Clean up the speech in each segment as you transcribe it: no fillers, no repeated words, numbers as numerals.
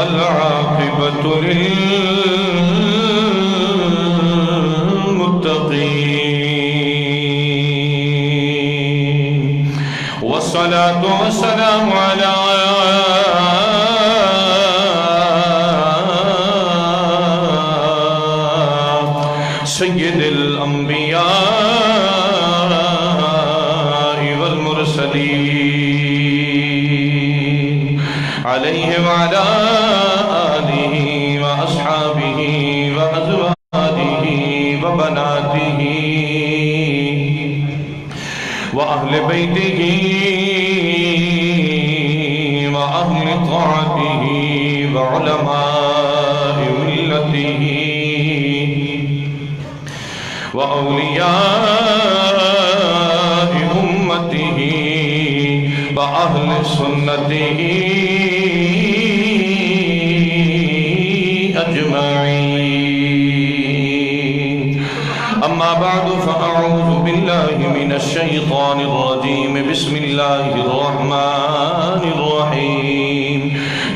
والعاقبة للمتقين والصلاة والسلام على سيد الأنبياء والمرسلين عليه وعلى آله وأصحابه وأزواجه وبناته وأهل بيته وأهل طاعته وعلماء ملته وأولياء أمته وأهل سنته أجمعين. أما بعد فأعوذ بالله من الشيطان الرجيم. بسم الله الرحمن الرحيم.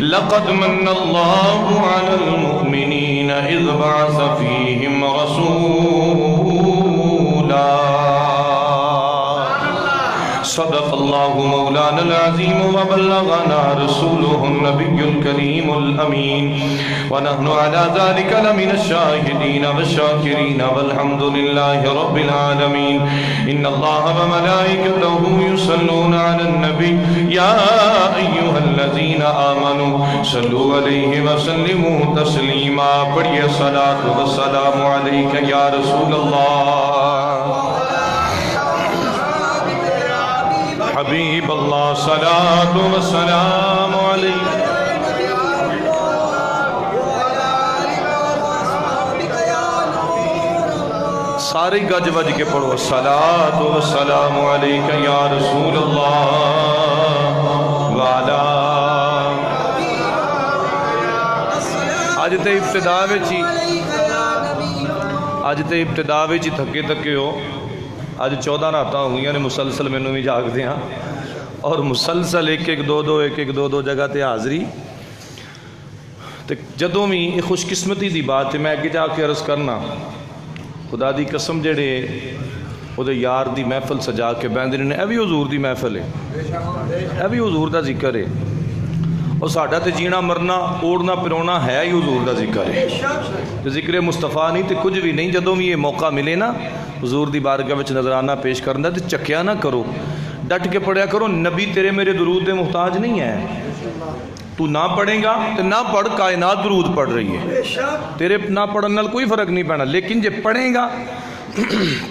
لقد من الله على المؤمنين إذ بعث فيهم رسولا. صدق الله مولانا العظيم وبلغنا رسوله النبي الكريم الأمين ونحن على ذلك لمن الشاهدين والشاكرين والحمد لله رب العالمين. إن الله وملائكته يصلون على النبي يا أيها الذين آمنوا صلوا عليه وسلموا تسليما. پڑھیے صلاۃ والسلام علیک یا رسول اللہ حبیب اللہ. صلاۃ والسلام علیک. سارے گج بج کے پڑھو صلاۃ والسلام علیک یا رسول اللہ وعلا. اج تے ابتدا وچ تھکے تھکے ہو. اج 14 راتاں ہوئیاں نے مسلسل مینوں بھی جاگدے ہاں اور مسلسل ایک ایک دو جگہ تے حاضری. تے جدوں بھی یہ خوش قسمتی دی بات ہے. میں اگے جا کے عرض کرنا خدا دی قسم جڑے وہ یار دی محفل سجا کے بہندے نے, اے بھی حضور دی محفل ہے, اے بھی حضور دا ذکر ہے. اور ساڈا تے جینا مرنا اوڑنا پرونا ہے ہی حضور دا ذکر ہے. ذکر مصطفیٰ نہیں تے کچھ بھی نہیں. جدوں بھی یہ موقع ملے نا حضور دی بارگاہ وچ نظرانہ پیش کرنا تے چکیا نہ کرو, ڈٹ کے پڑھیا کرو. نبی تیرے میرے درود دے محتاج نہیں ہے. تو نہ پڑھیں گا تو نہ پڑھ, کائنات درود پڑھ رہی ہے. تیرے نہ پڑھن نال کوئی فرق نہیں پینا, لیکن جے پڑھیں گا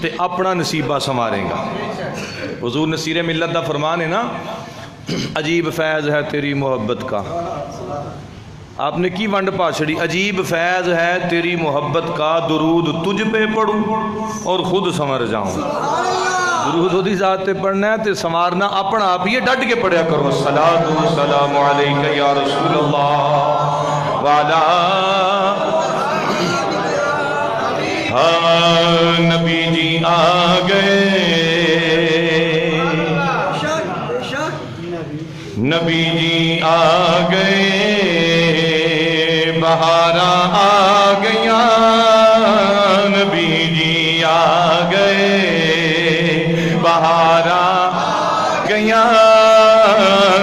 تے اپنا نصیبہ سنواریں گا. حضور نصیر ملت دا فرمان ہے نا, عجیب فیض ہے تیری محبت کا. آپ نے کی ونڈ پا چھڑی, عجیب فیض ہے تیری محبت کا, درود تجھ پہ پڑھوں اور خود سنور جاؤں. درود دی ذات تے پڑھنا ہے تے سنوارنا اپنا آپ. یہ ڈٹ کے پڑھیا کرو صلاۃ والسلام علیک یا رسول اللہ وعلا. ہاں نبی جی آ گئے, نبی جی آ گئے, بہاراں آ گئیاں. نبی جی آ گئے, بہاراں گئیاں.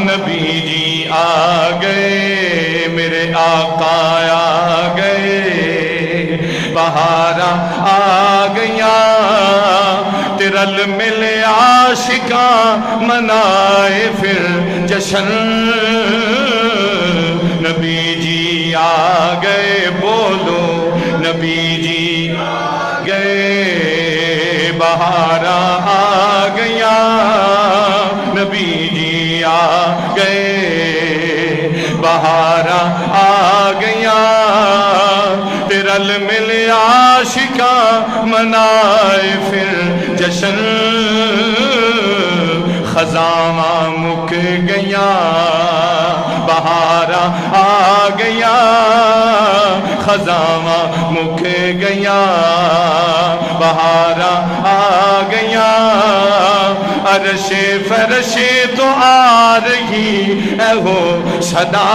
نبی جی آ گئے, میرے آقا آ گئے, بہاراں آ گئیاں. رل مل عاشقاں منائے پھر جشن. نبی جی آ گئے, بولو نبی جی آ گئے, بہاراں آ گئیاں. نبی جی آ گئے, بہاراں آ گئیاں. رل مل عاشقاں منائے پھر جشن. خزاں مک گیاں, بہاراں آ گیاں. خزاں مک گیاں, بہاراں آ گیاں. عرش فرش تو آ رہی ہے وہ صدا،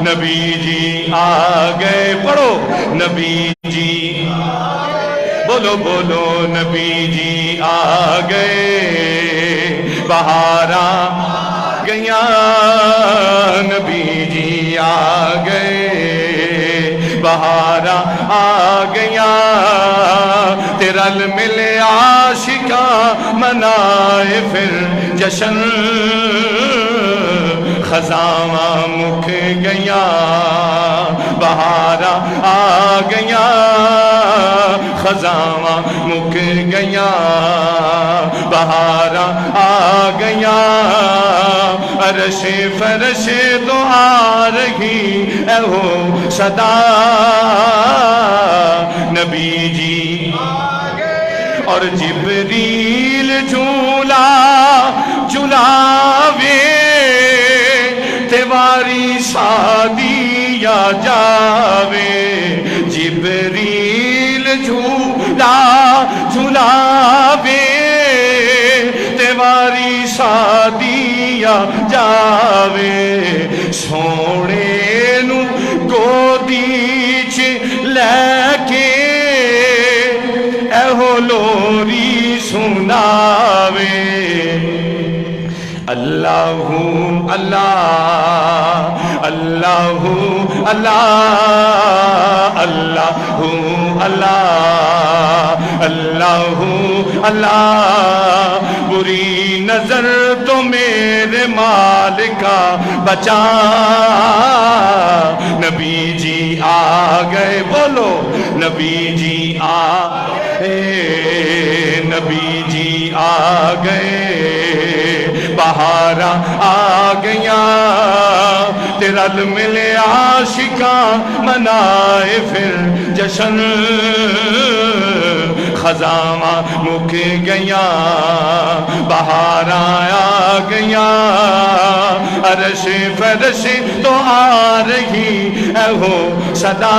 نبی جی آ گئے، پڑھو نبی جی، بولو بولو نبی جی آ گئے، بہاراں گیا نبی جی آ گئے، بہاراں آ گیا، تیرل ملے عاشقاں منائے پھر جشن، خزاں مک گیا، بہاراں آ گیا، خزاں مک گیا، بہاراں آ گیا، عرش فرش تو آ رہی ہے وہ صدا، نبی جی اور جبریل جھولا جھلاوے، تیواری شادی یا جاوے، جبریل جھولا جھلاوے، تیواری شادی یا جاوے، سونے نو گودی چ لے کے ایہو لوری سناوے، اللہ اللہ اللہ اللہ اللہ اللہ اللہ اللہ، بری نظر تو میرے مالکا بچا، نبی جی آ گئے، بولو نبی جی آ گئے، نبی جی آ گئے، بہاراں آ گیا، تیرل ملے عاشقاں منائے پھر جشن، خزاں مک گیا، بہاراں آ گیا، عرش فرش تو آ رہی ہے وہ صدا،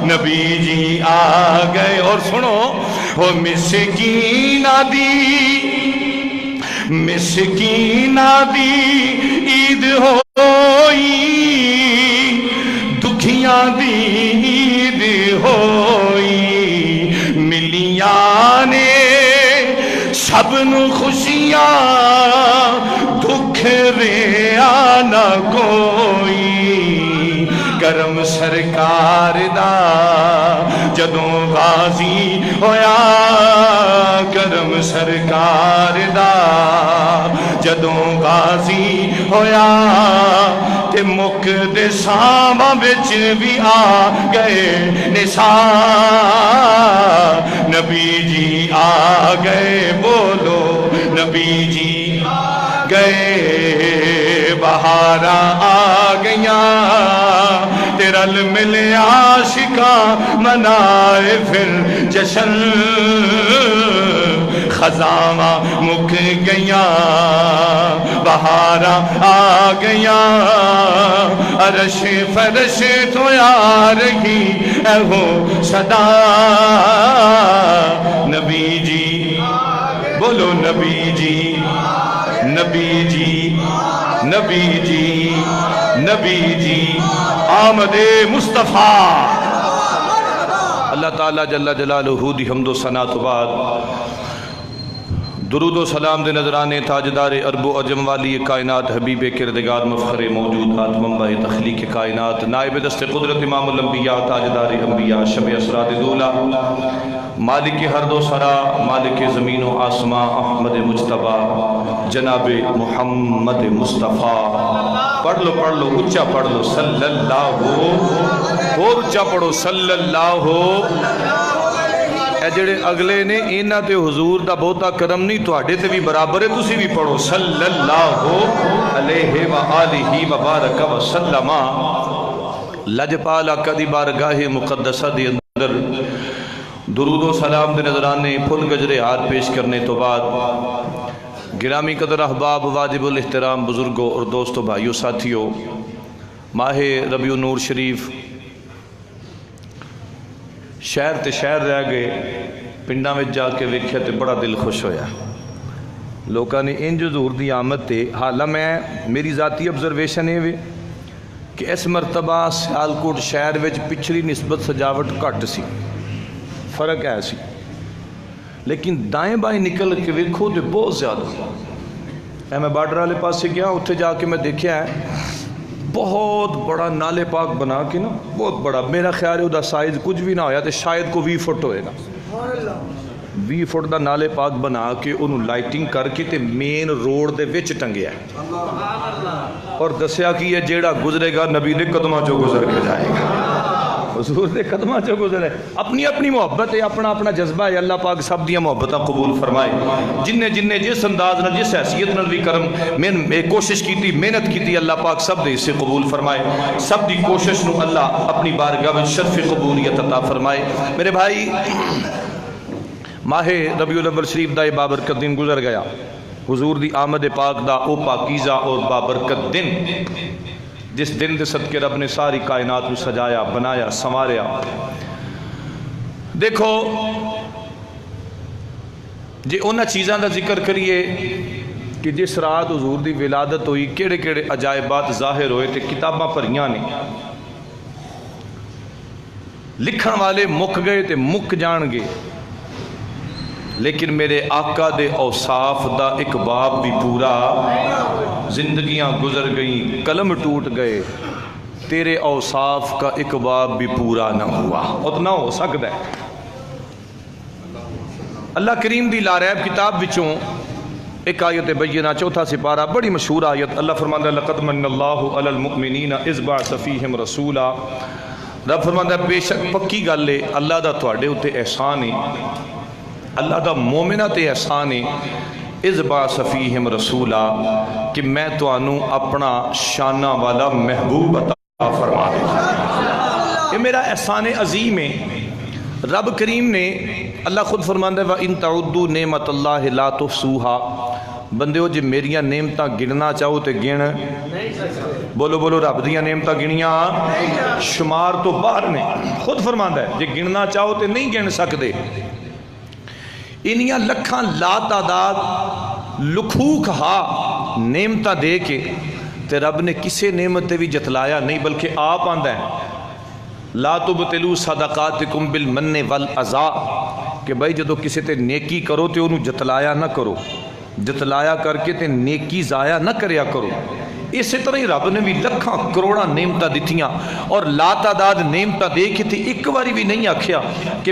نبی جی آ گئے، اور سنو وہ مسکینہ دی، مسکینہ دی عید ہوئی، دکھیاں دی عید ہوئی، ملیاں نے سب نو خوشیاں، دکھ رہا نہ کوئی، کرم سرکار دا جدوں غازی ہویا، کرم سرکار دا جدوں غازی ہویا، تے مک دے ساواں وچ بھی آ گئے نثار، نبی جی آ گئے، بولو نبی جی آ گئے، بہاراں آ گیا، تیرل ملے عاشقاں منائے پھر جشن، خزاں مک گیا، بہاراں آ گیا، عرش فرش تو آ رہی ہے وہ صدا، نبی جی بولو نبی جی، نبی جی نبی جی نبی جی، آمد مصطفیٰ، اللہ تعالیٰ جل جلالہ دی حمد و ثنا تو بعد درود و سلام دے نظرانے تاجدار عرب و عجم والی کائنات، حبیب کردگار مفخر موجودات، منبع تخلیق کائنات، نائب دست قدرت امام الانبیاء، تاجدار انبیاء، شب اسرار دولا، مالک ہر دو سرا، مالک زمین و آسمان، احمد مجتبی جناب محمد مصطفیٰ، پڑھ لو اچھا پڑھ لو، صلی اللہ اور اچھا پڑھو، صلی اللہ اے جڑے اگلے نے اینا تے حضور دا بہتا کرم نہیں، تو آڑے تے بھی برابر ہے، تسی بھی پڑھو، صلی اللہ علیہ وآلہ وبارک وسلم، لجپالا کدی بارگاہ مقدسہ دی اندر درود و سلام دے نظرانے پھل گجرے ہار پیش کرنے تو بعد گرامی قدر احباب، واجب الاحترام بزرگوں اور دوستوں، بھائیوں، ساتھیوں، ماہ ربیع النور شریف شہر تے شہر رہ گئے، پنڈاں وچ جا کے ویکھیا تے بڑا دل خوش ہویا. لوکاں نے انج حضور دی آمد تے حالاں میں میری ذاتی آبزرویشن ہے کہ اس مرتبہ سیالکوٹ شہر وچ پچھلی نسبت سجاوٹ گھٹ سی, فرق ہے سی, لیکن دائیں بائیں نکل کے ویکھو تے بہت زیادہ. میں بارڈر والے پاسے گیا, اتنے جا کے میں دیکھا ہے بہت بڑا نالے پاک بنا کے نا, بہت بڑا, میرا خیال ہے وہ سائز کچھ بھی نہ ہویا تو شاید کو 20 فٹ ہوئے گا. 20 فٹ دا نالے پاک بنا کے انہوں لائٹنگ کر کے تے مین روڈ دے وچ ٹنگیا ہے, اور دسیا کہ یہ جیڑا گزرے گا نبی دے قدمہ چو گزر کے جائے گا, حضور دے قدمہ چو گزرے. اپنی اپنی محبت ہے, اپنا اپنا جذبہ ہے. اللہ پاک سب دیاں محبتاں قبول فرمائے. جن جس انداز نال جس حیثیت نال بھی کرم میں کوشش کیتی, محنت کیتی, اللہ پاک سب دے اسے قبول فرمائے. سب دی کوشش نو اللہ اپنی بارگاہ میں شرف قبولیت عطا فرمائے. میرے بھائی, ماہ ربیع الاول شریف دا یہ بابرکت دن گزر گیا. حضور دی آمد پاک دا او پاکیزہ اور بابرکت دن, جس دن دے صدقے رب نے ساری کائنات کو سجایا, بنایا, سنواریا. دیکھو جی انہاں چیزاں دا ذکر کریے کہ جس رات حضور دی ولادت ہوئی کیڑے کیڑے عجائبات ظاہر ہوئے تے کتاباں پڑھیاں نے. لکھن والے مک گئے تے مک جان گے, لیکن میرے آقا دے اوصاف دا ایک باب بھی پورا. زندگیاں گزر گئیں, قلم ٹوٹ گئے, تیرے اوصاف کا ایک باب بھی پورا نہ ہوا. اتنا ہو سکتا ہے. اللہ کریم دی لاریب کتاب وچوں ایک آیت بینہ, چوتھا سپارہ, بڑی مشہور آیت. اللہ فرماندا ہے لقد من اللہ علی المؤمنین اذ بعث فیہم رسولا. رب فرماندا ہے بے شک پکی گل ہے, اللہ دا تواڈے اوتے احسان ہے, اللہ دا مومنہ تے احسان ہے. اذ بعث فیہم رسولا, کہ میں توانوں اپنا شانہ والا محبوب عطا فرما دوں. یہ میرا احسان عظیم ہے. رب کریم نے, اللہ خود فرماندا ہے وَإِن تَعُدُّوا نِعْمَتَ اللَّهِ لَا تُحْصُوهَا. بندیو جی میریاں نعمتاں گننا چاہو تے گن, بولو بولو, رب دیاں نعمتاں گنیاں شمار تو باہر نے. خود فرماندا ہے جی گننا چاہو تے نہیں گن سکدے. انہیاں لکھاں لا تعداد لکھوک ہا نعمتاں دے کے تے رب نے کسے نعمت تے بھی جتلایا نہیں, بلکہ آپ آندا ہے لا تبطلوا صدقاتکم بالمن والعزا, کہ بھائی جدو کسے تے نیکی کرو تے انہوں جتلایا نہ کرو, جتلایا کر کے تے نیکی ضائع نہ کریا کرو. اسی طرح ہی رب نے بھی لکھاں کروڑاں نعمتاں دتیاں اور لا تعداد نعمتاں دے کے تے ایک باری بھی نہیں آکھیا کہ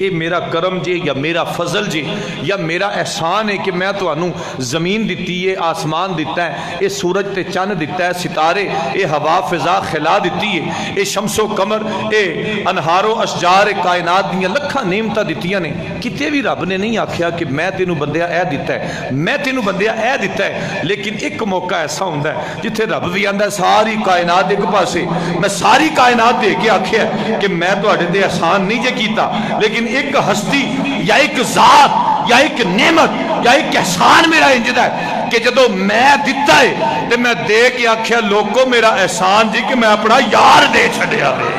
اے میرا کرم جے یا میرا فضل جے یا میرا احسان ہے کہ میں توانوں زمین دتی ہے, آسمان دیتا ہے, اے سورج تے چند دیتا ہے, ستارے, اے ہوا فضا خلا دیتی ہے, اے شمس و قمر, اے انہار و اشجار کائنات دیاں لکھاں نعمتاں دتیاں نے. کتے بھی رب نے نہیں آکھیا کہ میں تینوں بندیا اے دیتا ہے, میں تینوں بندیا اے دیتا ہے. لیکن ایک موقع ایسا ہوندا ہے جتھے رب بھی آندا ہے ساری کائنات ایک پاسے, میں ساری کائنات دے کے آکھیا کہ میں تواڈے تے احسان نہیں جے کیتا, لیکن ایک ہستی یا ایک ذات یا ایک نعمت یا ایک احسان میرا انجدا ہے کہ جدو میں دیتا ہے تے میں دے کے آکھیا لوگوں میرا احسان جی کہ میں اپنا یار دے چھڈیا ہے.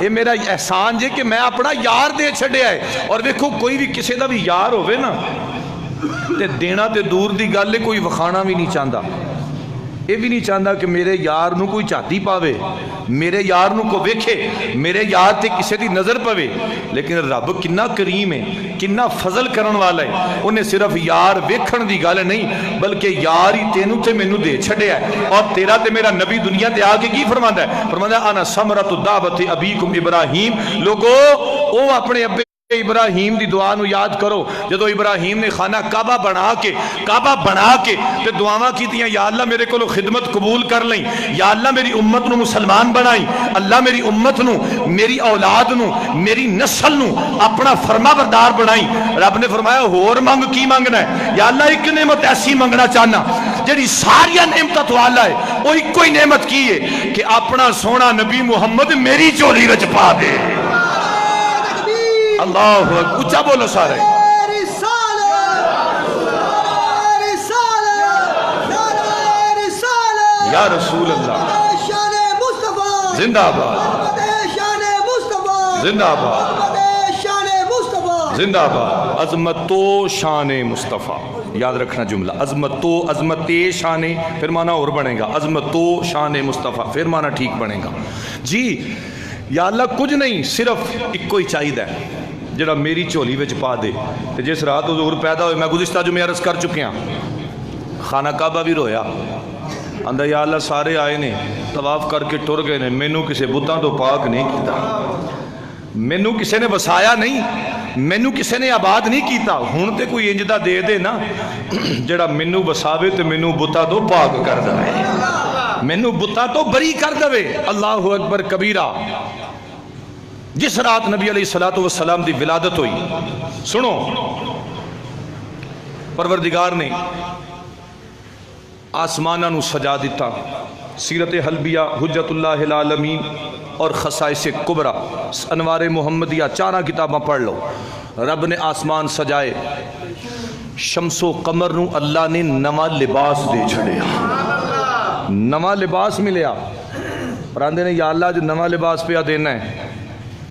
یہ میرا احسان جی کہ میں اپنا یار دے چھڈیا ہے. اور دیکھو کوئی بھی کسی دا بھی یار ہوئے نا تے دینا تے دور دی گل ہے, کوئی وکھانا بھی نہیں چاہتا. یہ بھی نہیں چاہتا کہ میرے یار نو کوئی چاہتی پاوے, میرے یار نو کو ویکھے, میرے یار تے کسے دی نظر پوے. لیکن رب کنا کریم ہے, کنا فضل کرن والا ہے. انہیں صرف یار ویکھن دی گل نہیں بلکہ یار ہی تینوں تے مینوں دے چھڈیا ہے. اور تیرا تے میرا نبی دنیا تے آ کے کی فرماندا ہے؟ فرماندا ہے انا ثمرۃ دعوت ابیکم ابراہیم. لوگو او اپنے ابے ابراہیم دی دعا نو یاد کرو جدو ابراہیم نے خانہ کعبہ بنا کے تے دعاواں کیتیاں, یا اللہ میرے کو خدمت قبول کر لیں, یا اللہ میری امت نو مسلمان بنائیں, اللہ میری امت نو, میری اولاد نو, میری نسل نو اپنا فرما بردار بنائیں. رب نے فرمایا ہور منگ کی منگنا ہے؟ یا اللہ ایک نعمت ایسی منگنا چاہنا جڑی ساری نعمتاں تو آلہ ہے, وہ ایک کوئی نعمت کی ہے کہ اپنا سونا نبی محمد میری چولی وچ پا دے. اللہ اچھا بولو سارے. یا رسول اللہ زندہ باد, زندہ باد. زندہ باد. عظمت و شان مصطفیٰ, یاد رکھنا جملہ. عظمت و عظمت شان, پھر معنی اور بنے گا. عظمت و شان مصطفیٰ, پھر معنی ٹھیک بنے گا. جی یا اللہ کچھ نہیں, صرف ایک کوئی چاہیے جڑا میری جھولی وچ پا دے. تے جس رات حضور پیدا ہوئے, میں گزشتہ جو میں عرض کر چکے ہیں, خانہ کعبہ بھی رویا, آندا یا اللہ سارے آئے نے طواف کر کے ٹر گئے نے, مینوں کسے بتاں تو پاک نہیں کیتا, مینوں کسے نے وسایا نہیں, مینوں کسے نے آباد نہیں کیتا. ہن تے کوئی انج دا دے دے نا جڑا مینوں وساوے تے مینوں بتاں تو پاک کر دے, مینوں بتاں تو بری کر دے. اللہ اکبر کبیرہ. جس رات نبی علیہ الصلوۃ والسلام دی ولادت ہوئی, سنو, پروردگار نے آسمانہ نو سجا دیتا. سیرت حلبیہ, حجت اللہ العالمین اور خصائص کبرا, انوار محمدیہ, چارہ کتاباں پڑھ لو. رب نے آسمان سجائے, شمس و قمر نو اللہ نے نواں لباس دے چھڑیا, نواں لباس ملیا. اور آندے نے یا اللہ اج نواں لباس پیا دینا ہے,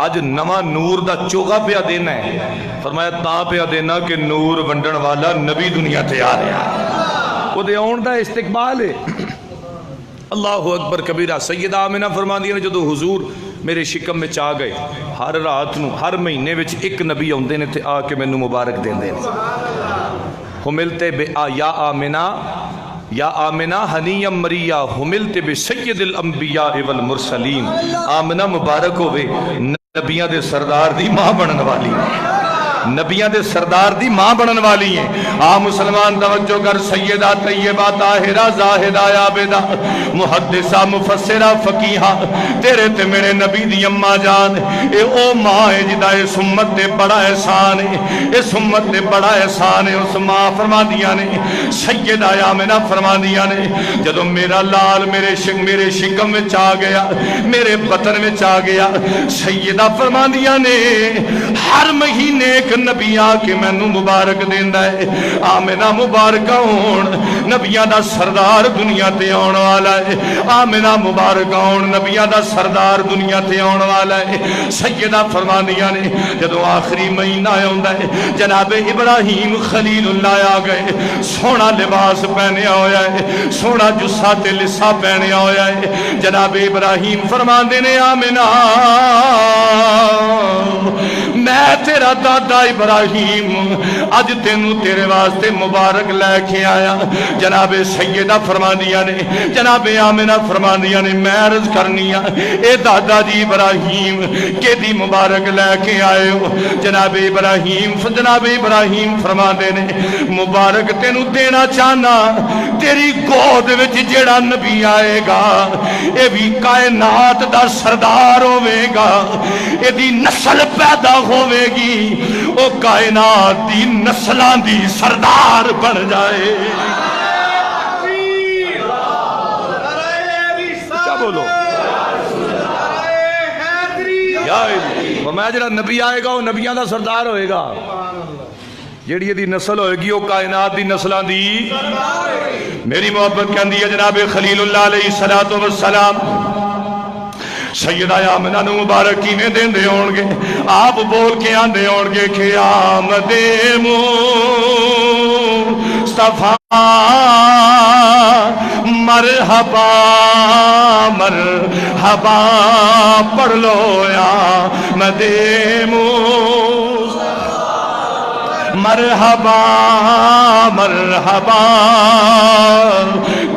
اج نواں نور دا چوغا پیا دینا ہے. فرمایا تاں پیا دینا کہ نور ونڈن والا نبی دنیا تے آ رہا ہے, وہ دے آن دا استقبال ہے. اللہ اکبر کبیرہ. سیدہ آمنہ فرماندی نے جدو حضور میرے شکم میں چاہ گئے, ہر رات نو ہر مہینے وچ ایک نبی آندے نے تے آ کے مینوں مبارک دیندے نے. حملتے بے یا آمنہ, یا آمنہ حنیم مریا, حملتے بے سید الانبیاء والمرسلین. آمنہ مبارک ہوئے, نبیاں دے سردار دی ماں بنن والی ہے, نبیاں دے سردار دی ماں بنن والی ہیں. آ مسلمان توجہ کر. سیدہ طیبہ طاہرہ زاہدہ عابدہ محدثہ مفسرہ فقیہہ, تیرے تے میرے نبی دی اماں جان, اے او ماں ہے جدا اس امت تے بڑا احسان ہے, اس امت تے بڑا احسان ہے. اس ماں فرما دیا نے, سیدہ آمنہ فرما دیا نے, جدو میرا لال میرے شکم میں چاہ گیا, میرے بطن میں چاہ گیا, سیدہ فرما دیا نے ہر مہینے ایک نبی آ کے مینوں مبارک دیندا ہے. آمنہ مبارکہ ہون, نبیاں دا سردار دنیا تے آن والا ہے. آمنہ مبارکہ ہون, نبیاں دا سردار دنیا تے آن والا ہے. سیدہ فرمانیاں نے جدو آخری مہینہ ہوندا ہے, جناب ابراہیم خلیل اللہ آ گئے, سونا لباس پہنیا ہویا ہے, سونا جسا تے لسا پہنیا ہویا ہے. جناب ابراہیم فرماندے نے آمنہ میں تیرا دادا ابراہیم اج تینوں تیرے واسطے مبارک لے کے آیا. جناب سیدہ فرماندیاں نے, جناب آمنہ فرماندیاں نے, میں عرض کرنی اے دادا جی ابراہیم کہ دی مبارک لے کے آئے ہو. جناب ابراہیم فرماندے نے مبارک تینوں دینا چاہنا, تیری گود وچ جیڑا نبی آئے گا اے بھی کائنات دا سردار ہوے گا, اے دی نسل پیدا ہوے گی, او کائنات دی نسلاں دی سردار بن جائے. کیا بولو میں جڑا نبی آئے گا وہ نبیاں دا سردار ہوئے گا, جیڑی دی نسل ہوئے گی وہ کائنات دی نسلاں دی. میری محبت کہندی ہے جناب خلیل اللہ علیہ السلام سیدہ آمنہ نو مبارکی میں دین دے ہونگے, آپ بول کے آن دے ہونگے کہ آمد مصطفیٰ مرحبا مرحبا پڑھ لو آمد مصطفیٰ مرحبا مرحبا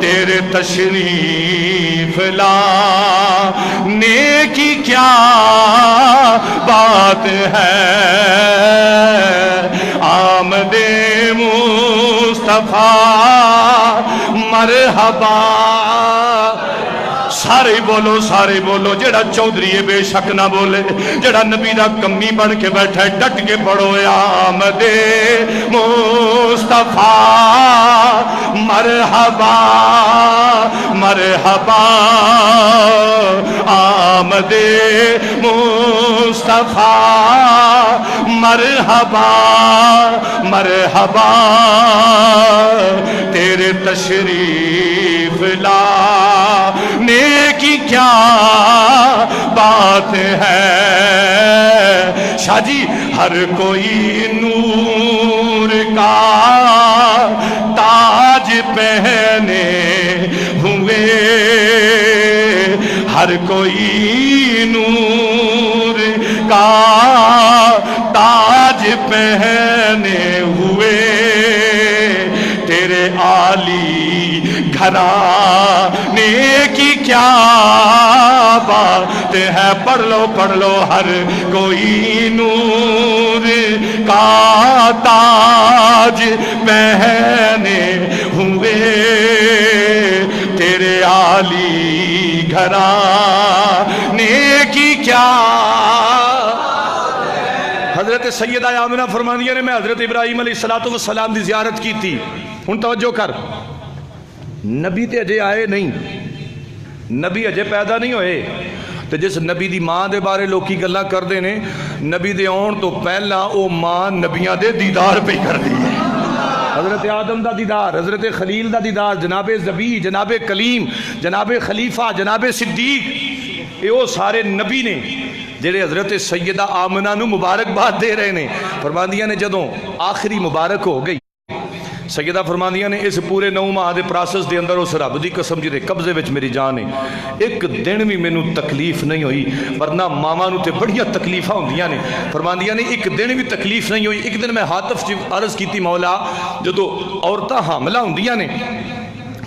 تیرے تشریف لانے کی کیا بات ہے, آمد مصطفیٰ مرحبا. سارے بولو جڑا چودھری ہے بے شک نہ بولے, جڑا نبی دا کمی بن کے بیٹھا ہے ڈٹ کے پڑھو آمد مصطفیٰ مرحبا مرحبا, آمد مصطفیٰ مرحبا مرحبا تیرے تشریف لانے نیکی کیا بات ہے شاہ جی ہر کوئی نور کا تاج پہنے ہوئے ہر کوئی نور کا تاج پہنے ہوئے تیرے عالی گھرانے کی کیا بات ہے پڑھ لو ہر کوئی نور کا تاج پہنے ہوئے تیرے عالی گھرانے کی کیا حضرت سیدہ آمنہ فرمانیہ نے میں حضرت ابراہیم علیہ السلام دی زیارت کی تھی ہن توجہ کر نبی تے اجے آئے نہیں نبی اجے پیدا نہیں ہوئے تو جس نبی دی ماں دے بارے لوکی گلاں کر دے نے نبی دے آن تو پہلا او ماں نبیاں دے دیدار پہ کر دی ہے حضرت آدم دا دیدار حضرت خلیل دا دیدار جناب ذبیح جناب کلیم جناب خلیفہ جناب صدیق یہ وہ سارے نبی نے جڑے حضرت سیدہ آمنہ نو مبارکباد دے رہے نے فرماندیاں نے جدوں آخری مبارک ہو گئی سیدہ فرماندیاں نے اس پورے 9 ماہ دے پراسس دے اندر اس رب دی قسم جی دے قبضے وچ میری جان ہے ایک دن بھی مینوں تکلیف نہیں ہوئی ورنہ ماما نو تے بڑیاں تکلیفاں ہوندیاں نے فرماندیاں نے ایک دن بھی تکلیف نہیں ہوئی ایک دن میں ہاتف عرض کیتی مولا جدوں عورتاں حاملہ ہوندیاں نے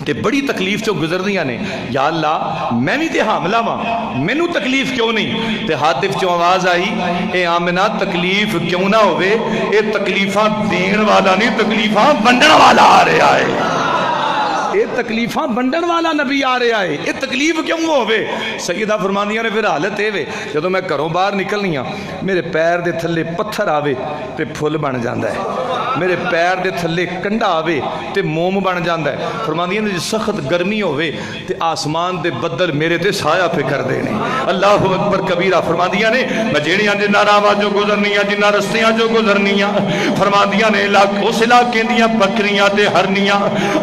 تے بڑی تکلیف چو گزر دیاں نے یا اللہ میں بھی تے حاملہ ماں مینوں تکلیف کیوں نہیں تے حاتف چو آواز آئی اے آمنہ تکلیف کیوں نہ ہوئے اے تکلیفاں دین والا نہیں تکلیفاں بنڈن والا آ رہا ہے اے تکلیفاں بنڈن والا نبی آ رہا ہے اے تکلیف کیوں ہوئے سیدہ فرماندیاں نے پھر حالت اے وے جدوں میں گھروں باہر نکلنی ہاں میرے پیر دے تھلے پتھر آوے تے پھل بن جاندا ہے میرے پیر دے تھلے کنڈا آوے تے موم بن جاندا ہے فرماندیاں نے سخت گرمی ہوئے تے آسمان دے بدل میرے تے سایہ پہ کر دینے اللہ اکبر کبیرہ فرماندیاں نے میں جیڑیاں جنہ راواں جو گزرنیاں جنہ رستیاں جو گزرنیاں فرماندیاں نے اس علاقے دیاں بکریاں تے ہرنیاں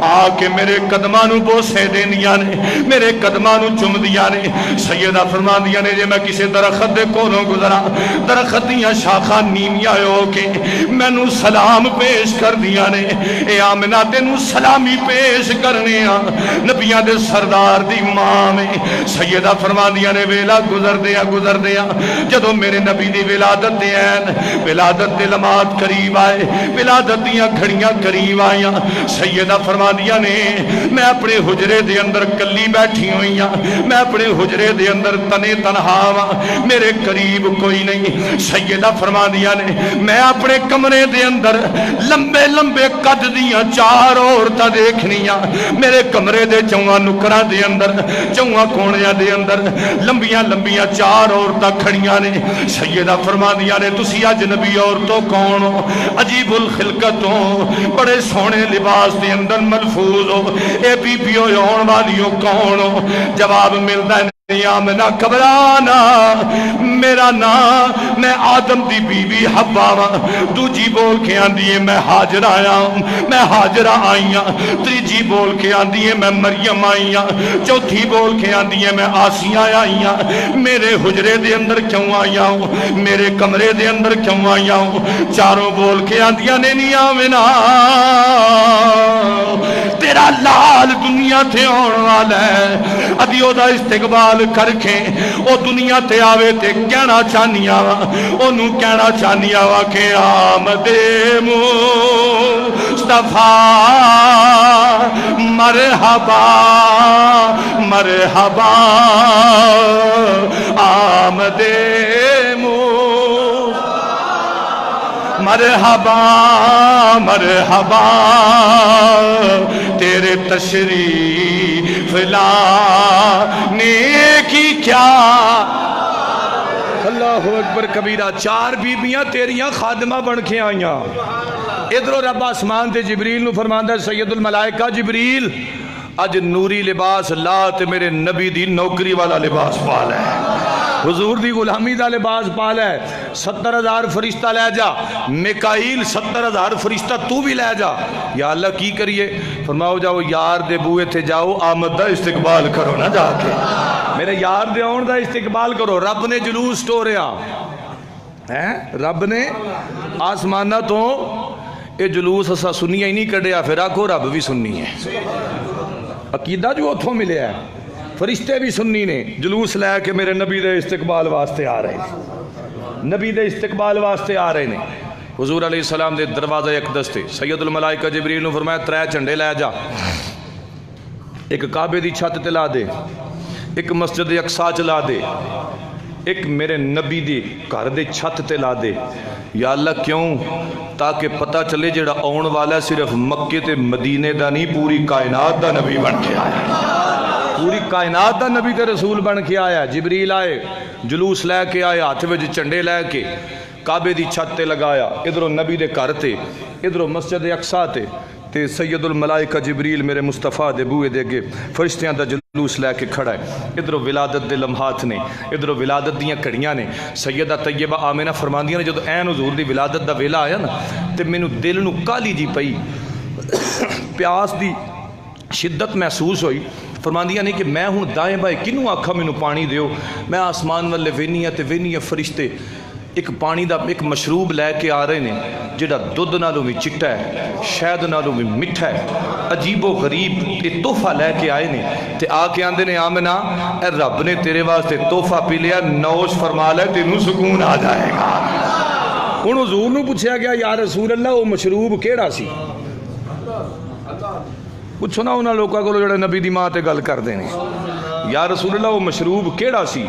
آ کے میرے قدماں نو بوسے دینیاں نے میرے قدماں نو چم دیاں نے سیدہ فرماندیاں نے جے میں کسے درخت دے کولوں گزرا درخت دیاں شاخاں نیمیاں ہو کے مینوں سلام پیش کر دیا نے اے آمنہ تینوں سلامی پیش کرنے نبیاں دے سردار دی ماں میں سیدہ فرماندیاں نے ویلا گزر دیا جدوں میرے نبی دی ولادت دے این ولادت دے لمحات قریب آئے ولادت دیاں گھڑیاں قریب آئیاں سیدہ فرماندیاں نے میں اپنے حجرے دے اندر کلی بیٹھی ہوئی ہاں میں اپنے حجرے دے اندر تنے تنہا ہاں میرے قریب کوئی نہیں سیدہ فرماندیاں نے میں اپنے کمرے دے اندر لمبے لمبے قد دیاں 4 عورتاں دیکھنیاں میرے کمرے دے چواں نکراں دے اندر چواں کونیاں دے اندر لمبیاں لمبیاں 4 عورتاں کھڑیاں نے سیدہ فرماندیاں نے تسی اجنبی عورتوں کون ہو عجیب الخلقت ہو بڑے سونے لباس دے اندر ملفوظ ہو اے بی بی ہون والیوں کون ہو جواب ملدا ہے آمنہ گھبرانا میرا نام میں آدم دی بیوی حوا ہاں دوجی بول کے آندی ہے میں ہاجرہ آیا ہوں میں ہاجرہ آئی ہوں تیجی بول کے آندی ہے میں مریم آئی ہوں چوتھی بول کے آندی ہے میں آسیہ آئی ہوں میرے حجرے دے اندر کیوں آیا ہوں میرے کمرے دے اندر کیوں آیا ہوں چاروں بول کے آندیاں نے نہیں آمنہ تیرا لال دنیا تے آن والا ہے ادیو دا استقبال کر کے او دنیا تے آوے تے کہنا چاہنیا وا انہوں کہنا چاہنیا وا کہ آمد مصطفیٰ مرحبا مرحبا آمد مرحبا مرحبا تیرے تشریف لانے کی کیا اللہ اکبر کبیرہ 4 بیبیاں تیریاں خادمہ بن کے آئیاں ادھر رب آسمان تے جبریل نو فرماندا سید الملائکہ جبریل اج نوری لباس لا تے میرے نبی دی نوکری والا لباس پا لے حضور دی غلامی دا لباس پا لے 70,000 فرشتہ لے جا میکائیل 70,000 فرشتہ تو بھی لے جا یا اللہ کی کریے فرماؤ جاؤ یار دے بوئے تھے جاؤ آمد دا استقبال کرو نا جا کے میرے یار دے آن دا استقبال کرو رب نے جلوس ٹوریا رب نے آسمانہ تو یہ جلوس اسا سنیا ہی نہیں کڑیا پھر آکھو رب بھی سننی ہے عقیدہ جو اتھوں ملے ہے فرشتے بھی سننی نے جلوس لے کے میرے نبی دے استقبال واسطے آ رہے ہیں نبی دے استقبال واسطے آ رہے ہیں حضور علیہ السلام دے دروازہ اقدس تھے سید الملائکہ جبریل نے فرمایا 3 جھنڈے لے جا ایک کعبے دی چھت تے لا دے ایک مسجد اقصی چلا دے ایک میرے نبی دی گھر دے چھت تے لا دے یا اللہ کیوں تاکہ پتہ چلے جڑا آن والا صرف مکے تے مدینے دا نہیں پوری کائنات دا نبی بن کے آیا پوری کائنات دا نبی تے رسول بن کے آیا جبریل آئے جلوس لے کے آئے ہاتھ وچ جھنڈے لے کے کعبے دی چھت تے لگایا ادھروں نبی دے گھر تے ادھروں مسجد اقصی تے سید الملائکہ جبریل میرے مصطفیٰ دے بوئے دے گے فرشتیاں دا جلوس لے کے کھڑا ہے ادھروں ولادت دے لمحات نے ادھروں ولادت دیاں کڑیاں نے سیدہ طیبہ آمنہ فرماندیاں نے جدو این حضور دی ولادت دا ویلا آیا نا تے مینوں دل نو کالی جی پئی پیاس دی شدت محسوس ہوئی فرماندیاں نے کہ میں ہوں دائیں بائیں کنوں آکھا مینوں پانی دیو میں آسمان والے وینیاں تے وینیاں فرشتے ایک پانی دا ایک مشروب لے کے آ رہے نے جڑا دودھ نالوں بھی چٹا ہے شہد نالوں بھی مٹھا ہے عجیب و غریب یہ تحفہ لے کے آئے نے تے آ کے آندے نے آمنہ اے رب نے تیرے واسطے تحفہ پی لیا نوش فرما لے تینوں سکون آ جائے گا ہن حضور نو پوچھا گیا یا رسول اللہ وہ مشروب کیڑا سی پوچھو نا انہاں لوکاں کولوں جڑے نبی دی ماں تے گل کردے نے یا رسول اللہ وہ مشروب کیڑا سی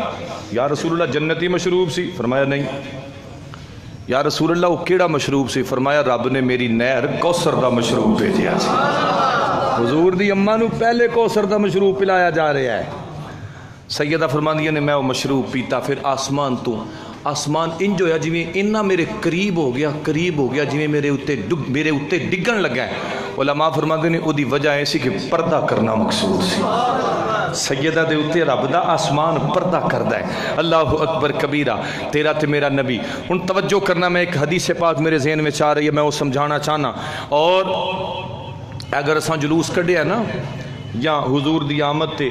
یا رسول اللہ جنتی مشروب سی فرمایا نہیں یا رسول اللہ وہ کیڑا مشروب سی فرمایا رب نے میری نہر کوثر دا مشروب بھیجیا سی حضور دی اماں نو پہلے کوثر دا مشروب پلایا جا رہا ہے سیدہ فرماندیاں نے میں وہ مشروب پیتا پھر آسمان تو آسمان انج ہویا جویں انہا میرے قریب ہو گیا جویں میرے اتے ڈگن لگا ہے علماء فرماندے نے او دی وجہ ایسی کہ پردہ کرنا مقصود سی سیدہ دے اتے رب دا آسمان پردہ کردہ ہے اللہ اکبر کبیرہ تیرا تے میرا نبی ان توجہ کرنا میں ایک حدیث پاک میرے ذہن میں چاہ رہی ہے میں وہ سمجھانا چاہنا اور اگر اساں جلوس کڈے ہے نا یا حضور دی آمد تے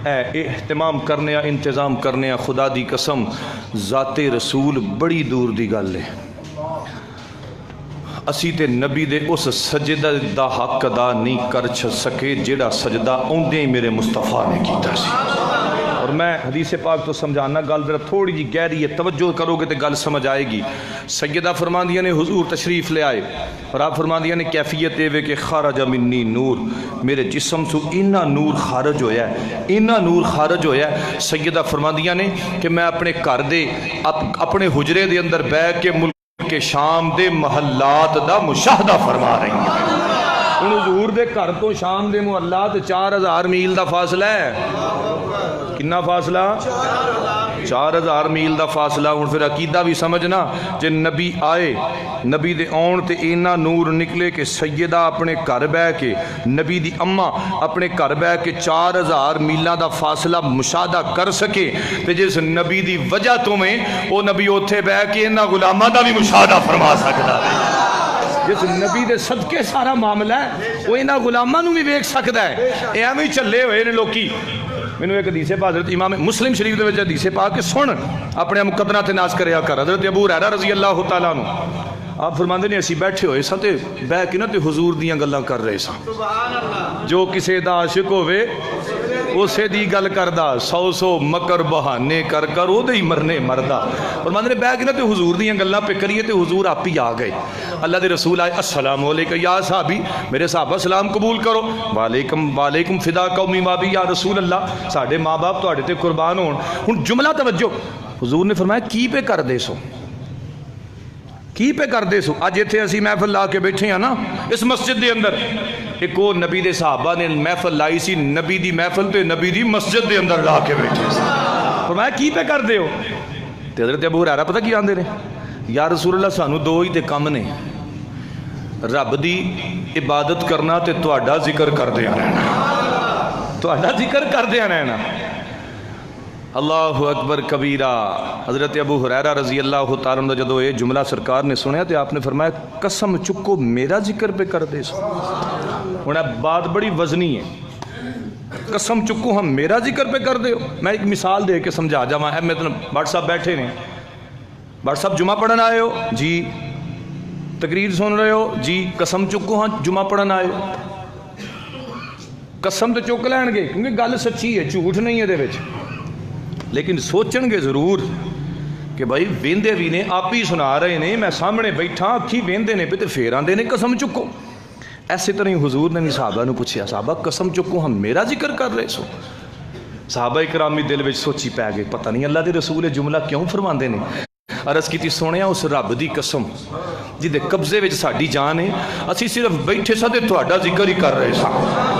اہتمام کرنے یا انتظام کرنے یا خدا دی قسم ذات رسول بڑی دور دی گل ہے اسی تے نبی دے اس سجدہ دا حق ادا نہیں کر سکے جیڑا سجدہ اوندے ہی میرے مصطفیٰ نے کیتا سی اور میں حدیث پاک تو سمجھانا گل ذرا تھوڑی جی گہری ہے توجہ کرو گے تو گل سمجھ آئے گی سیدہ فرماندیاں نے حضور تشریف لے آئے اور آپ فرماندیاں نے کیفیت اے کہ خارج منی نور میرے جسم سو اینا نور خارج ہویا ہے اینا نور خارج ہویا ہے سیدہ فرماندیاں نے کہ میں اپنے گھر دے اپنے حجرے دے اندر بیٹھ کے ملک کے شام دے محلات دا مشاہدہ فرما رہی ہیں ان حضور دے گھر تو شام دے محلات 4000 میل دا فاصلہ ہے کنا فاصلہ 4000 میل دا فاصلہ ہوں پھر عقیدہ بھی سمجھنا جے نبی آئے نبی دے آن تے اینا نور نکلے کہ سیدہ اپنے گھر بہ کے نبی دی اماں اپنے گھر بہ کے 4000 میلہ دا فاصلہ مشاہدہ کر سکے تے جس نبی دی وجہ تو میں وہ نبی اوتھے بہ کے اینا غلامہ دا بھی مشاہدہ فرما سکتا ہے جس نبی دے صدقے سارا معاملہ ہے وہ اینا غلامہ نو بھی بیک سکتا ہے اے ہمیں چلے ہوئے نے لوکی میں نے ایک حدیث پاک حضرت امام مسلم شریف دے وچ حدیث پاک کہ سن اپنے مقدرہ تے ناز کریا کر حضرت ابو ہریرہ رضی اللہ تعالیٰ عنہ آپ فرماندے نے اسی بیٹھے ہوئے سا تے بہ کے نہ تے حضور دیاں گلاں کر رہے سا جو کسے دا عاشق ہوئے اسے دی گل کردہ 100 مکر بہانے کر کر او دے ہی مرنے مردہ فرماندے نے بہ کے نہ تے حضور دیاں گلاں پہ کریے تے حضور آپ ہی آ گئے اللہ دے رسول آئے السلام علیکم یا صحابی میرے صحابہ سلام قبول کرو وعلیکم فدا قومی مابی یا رسول اللہ ساڑھے ماں باپ تو آڑے تے قربان ہون ہن جملہ توجہ حضور نے فرمایا کی پہ کر دے سو کی پہ کر دے سو آج اتھے اسی محفل لا کے بیٹھے ہیں نا اس مسجد دے اندر ایک وہ نبی دے صحابہ نے محفل لائی سی نبی دی محفل تے نبی دی مسجد دے اندر لا کے بیٹھے سی فرمایا کی پہ کر دے ہو تے حضرت ابو ہریرہ پتہ کی آندے نے یا رسول اللہ سانو دو ہی تے کم نے رب دی عبادت کرنا تے تہاڈا ذکر کر دیا رہنا تہاڈا ذکر کر دیا رہنا اللہ اکبر کبیرہ۔ حضرت ابو ہریرہ رضی اللہ تعالیٰ عنہ جدو یہ جملہ سرکار نے سنیا تو آپ نے فرمایا قسم چکو میرا ذکر پہ کر دے سو۔ انہیں بات بڑی وزنی ہے، قسم چکو ہم میرا ذکر پہ کر دے ہو۔ میں ایک مثال دے کے سمجھا جاواں ہے، میں بھٹ صاحب بیٹھے نے، بھٹ صاحب جمعہ پڑھن آئے ہو جی، تقریر سن رہے ہو جی، قسم چکو ہاں جمعہ پڑھن آئے ہو۔ قسم تو چک لین گے کیونکہ گل سچی ہے، جھوٹ نہیں ہے دے وچ، لیکن سوچن گے ضرور کہ بھائی ویندے بھی نے، آپ ہی سنا رہے نے، میں سامنے بیٹھا اکھی ویندے نے پہ تے پھر آندے نے قسم چکو۔ ایسے طرح ہی حضور نے بھی صحابہ نو پوچھیا صحابہ قسم چکو ہم میرا ذکر کر رہے سو۔ صحابہ اکرامی دل وچ سوچی پی گئے پتہ نہیں اللہ دے رسول جملہ کیوں فرماندے نے۔ عرض کیتی سونیا اس رب دی قسم جدے قبضے وچ ساڈی جان ہے، اسی صرف بیٹھے سا تے تہاڈا ذکر ہی کر رہے سا۔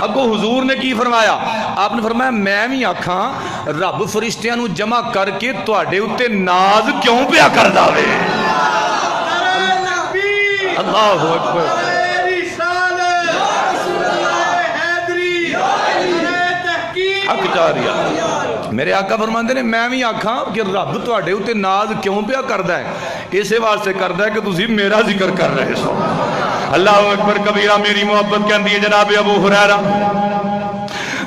اگوں حضور نے کی فرمایا؟ آپ نے فرمایا میں بھی آکھاں رب فرشتیاں نو جمع کر کے تہاڈے اوتے ناز کیوں پیا کردا وے؟ اللہ اکبر۔ حق جاریہ میرے آقا فرماندے نے میں بھی آکھاں کہ رب تہاڈے اوتے ناز کیوں پیا کردا ہے؟ اسے واسطے کردا ہے کہ تسی میرا ذکر کر رہے سو۔ اللہ اکبر کبیرہ۔ میری محبت کہندی ہے جناب ابو ہریرہ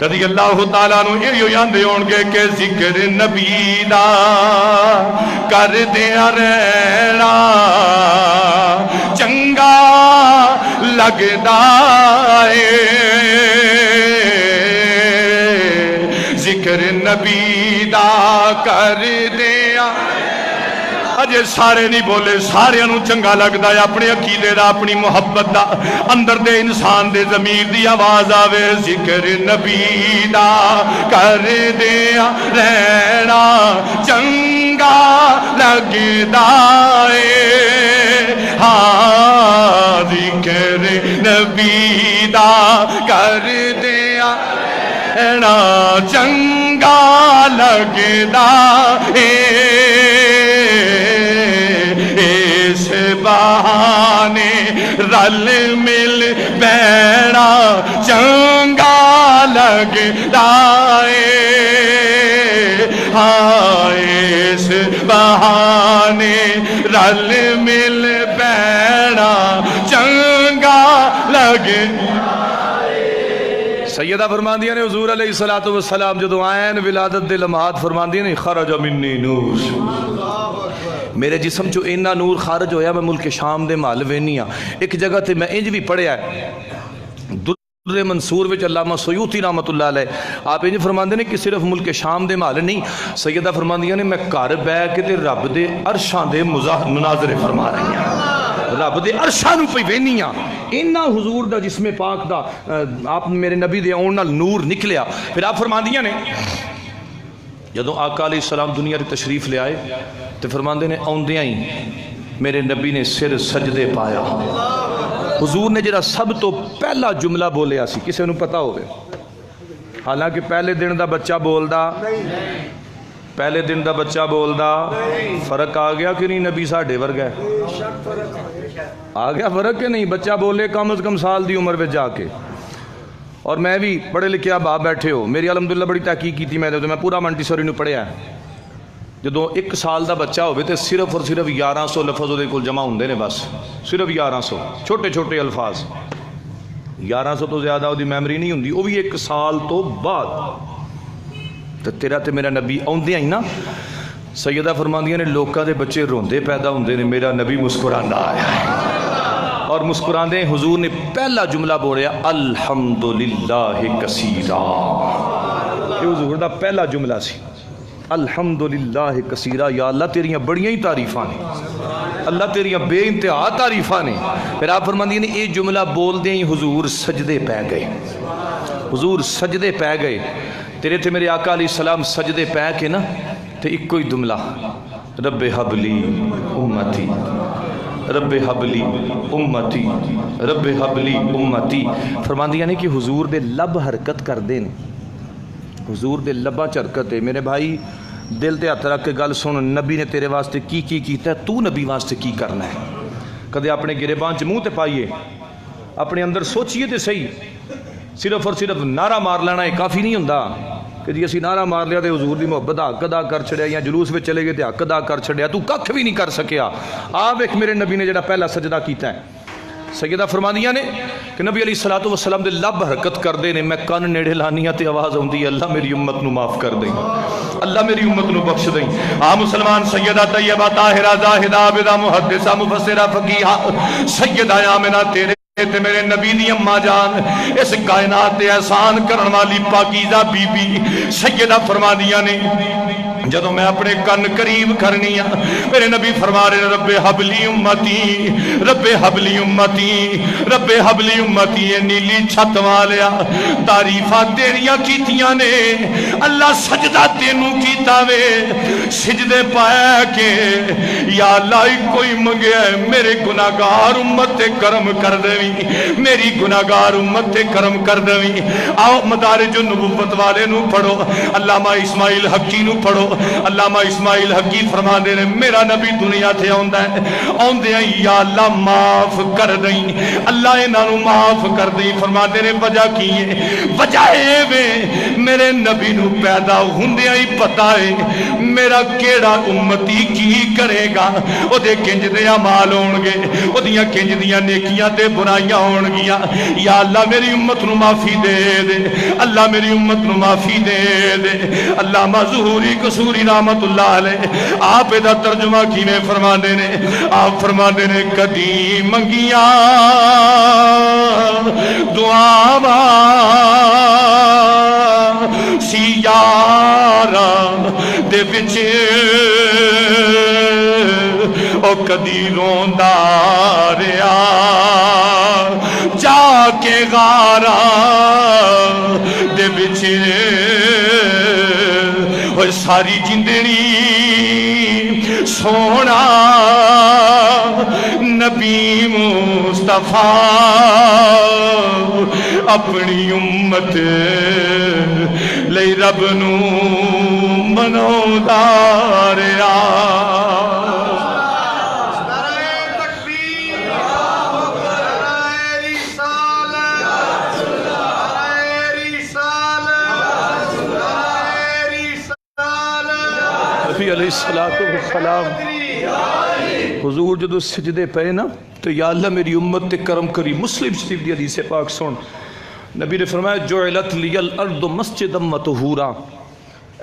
رضی اللہ تعالیٰ عنہ یہ یاندے ہون گے کہ ذکر نبی دا کر دیا رہنا چنگا لگدا ہے، ذکر نبی دا کر دیا۔ اجے سارے نہیں بولے، سارے انہوں چنگا لگدا ہے، اپنے عقیدے دا اپنی محبت دا اندر دے انسان دے ضمیر دی آواز آوے ذکر نبی دا کر دیا رہنا چنگا لگدا ہے، ہاں ذکر نبی دا کر دیا رہنا چنگا لگدا ہے، بہانے رل مل بینا چنگا لگدا ہے، ہاں اس بہانے رل مل بینا چنگا لگدا ہے۔ سیدہ فرماندیاں نے حضور علیہ السلام جدو آئین ولادت دے لمحات فرماندیاں نے خرج منی نور، میرے جسم چو اینا نور خارج ہویا میں ملک شام دے محل وینیاں۔ ایک جگہ تے میں انج بھی پڑھیا ہے در منصور وچ علامہ سیوطی رحمت اللہ علیہ، آپ انج فرماندے نے کہ صرف ملک شام دے محل نہیں، سیدہ فرماندیاں نے میں گھر بہ کے تے رب دے عرشاں دے مناظرے فرما رہی ہیں، رب دے عرشاں نو پئی وینیاں، اینا حضور دا جسم پاک دا آپ میرے نبی دے اون نال نور نکلیا۔ پھر آپ فرماندیاں نے جدوں آقا علیہ السلام دنیا تے تشریف لے آئے تو فرماندے نے آندیاں ہی میرے نبی نے سر سجدے پایا۔ حضور نے جڑا سب تو پہلا جملہ بولیا سی کسے نو پتہ ہوئے؟ حالانکہ پہلے دن دا بچہ بولدا، پہلے دن دا بچہ بولدا، فرق آ گیا کہ نہیں؟ نبی ساڈے ورگا ہے، آ گیا فرق کہ نہیں؟ بچہ بولے کم از کم سال دی عمر میں جا کے، اور میں بھی پڑھے لکھے آپ بیٹھے ہو، میری الحمدللہ بڑی تحقیق کی تھی میں پورا منٹیسوری نو پڑھیا ہے۔ جدو ایک سال دا بچہ ہوئے تو صرف اور صرف 1100 لفظ دے کل جمع ہوندے نے، بس صرف 1100 چھوٹے چھوٹے الفاظ، 1100 تو زیادہ وہ دی میمری نہیں ہوندی، وہ بھی ایک سال تو بعد۔ تو تیرا تے میرا نبی آندیاں ہی نا، سیدہ فرماندیاں نے لوکاں دے بچے روندے پیدا ہوندے نے، میرا نبی مسکراندا آیا ہے، اور مسکراندے حضور نے پہلا جملہ بولیا الحمدللہ کثیرا، یہ حضور دا پہلا جملہ سی، الحمدللہ کثیرا، یا اللہ تیریاں بڑیاں ہی تعریفاں نے، اللہ تیریاں بے انتہا تعریفاں نے۔ پھر آپ فرماندیاں نے یہ جملہ بول دیں ہی حضور سجدے پہ گئے، حضور سجدے پہ گئے، تیرے تھے میرے آقا علیہ السلام سجدے پہ کے نا تو ایک کوئی جملہ رب حبلی امتی، رب حبلی امتی، رب حبلی امتی۔ فرماندیاں نے کہ حضور دے لب حرکت کر دیں، حضور دے لباں چرکت ہے۔ میرے بھائی دل تے ہاتھ رکھ کے گل سن، نبی نے تیرے واسطے کی کیتا ہے، تو نبی واسطے کی کرنا ہے؟ کدے اپنے گریباں چ منہ تے پائیے، اپنے اندر سوچئے تے صحیح، صرف اور صرف نعرہ مار لینا یہ کافی نہیں ہوندا کہ جی اسی نعرہ مار لیا تے حضور دی محبت دا حق ادا کر چھڑیا، یا جلوس میں چلے گئے تے حق ادا کر چھڑیا، تو ککھ بھی نہیں کر سکیا۔ آپ ایک میرے نبی نے جڑا پہلا سجدہ کیتا ہے، سیدہ فرمانیاں نے کہ نبی علیہ الصلوۃ والسلام دے لب حرکت کردے نے، میں کن نیڑے لانیاں تے آواز ہوندی ہے اللہ میری امت نو معاف کر دیں، اللہ میری امت نو بخش دیں۔ مسلمان سیدہ طیبہ طاہرہ زاہدہ عابدہ محدثہ مفسرہ فقیہہ سیدہ آمنہ تیرے تے میرے نبی دی اماں جان، اس کائنات تے احسان کرن والی پاکیزہ بی بی سیدہ فرمانیاں نے جدوں میں اپنے کن قریب کرنی میرے نبی فرما رہے رب حبلی امتی، رب حبلی امتی، رب حبلی امتی، نیلی چھت والیا تعریفہ تیریاں کیتیاں نے، اللہ سجدہ تینوں کیتا وے، سجدے پایا کہ یا اللہ کوئی منگیا ہے میرے گناہگار امت تے کرم کر دوی، میری گناہگار امت تے کرم کر دوی۔ آؤ مدارج النبوت والے نو پڑھو، علامہ اسماعیل حقی نو پڑھو۔ علامہ اسماعیل حقی فرما دے نے میرا نبی دنیا تھے آندا ہے، آندے ہیں یا اللہ معاف کر دیں، اللہ انہاں نو معاف کر دیں۔ فرما دے نے وجہ کی ہے، وجہ اے وے میرے نبی نو پیدا ہوندیاں ہی پتہ ہے میرا کیڑا امتی کی کرے گا، او دے کنج دے اعمال ہون گے، او دیاں کنج دیاں نیکیاں تے برائیاں ہون گیاں۔ یا اللہ میری امت نو معافی دے دے، اللہ میری امت نو معافی دے دے۔ علامہ ظہوری قصوری رحمت اللہ علیہ آپ دا ترجمہ کینے فرما دے نے، آپ فرما دے نے کدی منگیاں دعاواں سی یاراں دے وچ او کدی روندا رہیا جا کے غاراں دے وچ ساری زندگی سونا نبی مصطفیٰ اپنی امت لئی رب نو مناوندا رہیا۔ علیہ السلام حضور جدو سجدے پہ نا تو یا اللہ میری امت تے کرم کری۔ مسلم شریف دی حدیث پاک سن، نبی نے فرمایا جعلت لی الارض مسجدا وطہورا،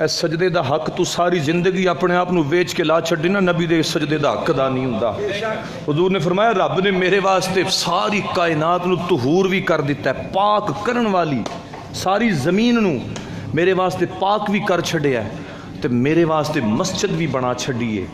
اے سجدے دا حق تو ساری زندگی اپنے آپ نو ویچ کے لا چھڑی نا، نبی دے سجدے دا حق دا نہیں ہوندا۔ حضور نے فرمایا رب نے میرے واسطے ساری کائنات نو طہور بھی کر دیتا ہے، پاک کرن والی ساری زمین نو میرے واسطے پاک بھی کر چھڑیا ہے، تے میرے واسطے مسجد بھی بنا چھڑیے۔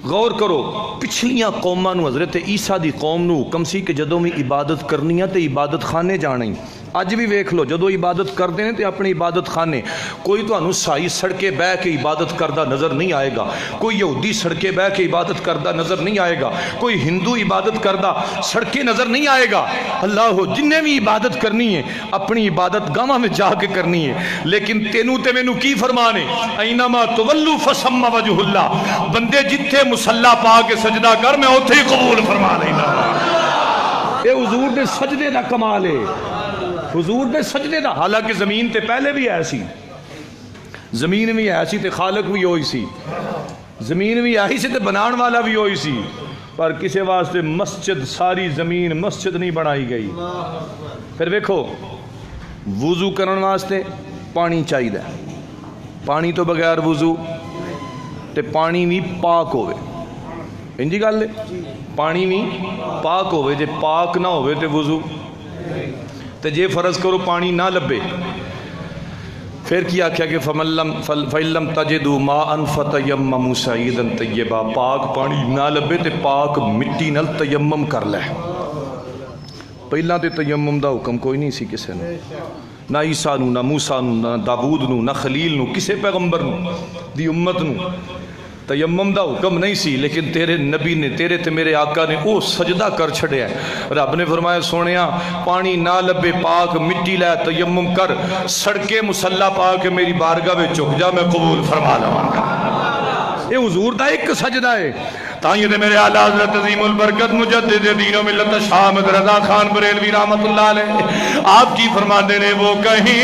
غور کرو پچھلیاں قوماں نو حضرت عیسیٰ دی قوم نو حکم سی کہ جدوں بھی عبادت کرنی ہے تے عبادت خانے جانا ہی۔ اج بھی ویکھ لو جدو عبادت کرتے ہیں تے اپنی عبادت خانے، کوئی تانوں سائی سڑکے بہ کے عبادت کردہ نظر نہیں آئے گا، کوئی یہودی سڑکے بہ کے عبادت کردہ نظر نہیں آئے گا، کوئی ہندو عبادت کردہ سڑکے نظر نہیں آئے گا۔ اللہ ہو جنہیں بھی عبادت کرنی ہے اپنی عبادت گاواں میں جا کے کرنی ہے، لیکن تینوں تے مینوں کی فرمانے اینما تولوا فثم وجہ اللہ، بندے جتھے مصلا پا کے سجدہ کر میں اوتھے ہی قبول فرما لینا۔ اے حضور دے سجدے دا کمال ہے، حضور دے سجدے دا، حالانکہ زمین تے پہلے بھی ایسی، زمین بھی ایسی تے خالق بھی ہوئی سی، زمین بھی ایسی تے بنان والا بھی ہوئی سی، پر کسے واسطے مسجد ساری زمین مسجد نہیں بنائی گئی۔ پھر دیکھو وضو کرن واسطے پانی چاہیے، پانی تو بغیر وضو تے پانی بھی پاک ہوئے، انجی گل ہے، پانی بھی پاک ہوئے، جے پاک نہ ہوئے تے وضو تے جے فرض کرو پانی نہ لبے پھر کیا کیا کہ فَإِن لَّمْ تَجِدُوا مَاءً فَتَيَمَّمُوا صَعِيدًا طَيِّبًا، پاک پانی نہ لبے تے پاک مٹی نال تیمم کر لے۔ پہلا تے تیمم دا حکم کوئی نہیں سی کسے نے، نہ عیسیٰ نو، نہ موسیٰ نو، نہ داود نو، نہ خلیل نو، کسے پیغمبر نو دی امت نو تیمم دا حکم نہیں سی، لیکن تیرے نبی نے، تیرے تے میرے آقا نے او سجدہ کر چھڑیا ہے۔ رب نے فرمایا سونیا پانی نہ لبے پاک مٹی لے تیمم کر، سڑکے مسلح پا کے میری بارگاہ میں چک جا، میں قبول فرما لوں گا۔ یہ حضور دا ایک سجدہ ہے۔ تائیں دے میرے اعلیٰ حضرت عظیم البرکت مجدد دین و ملت شاہ احمد رضا خان بریلوی رحمت اللہ علیہ آپ کی فرماندے نے وہ کہیں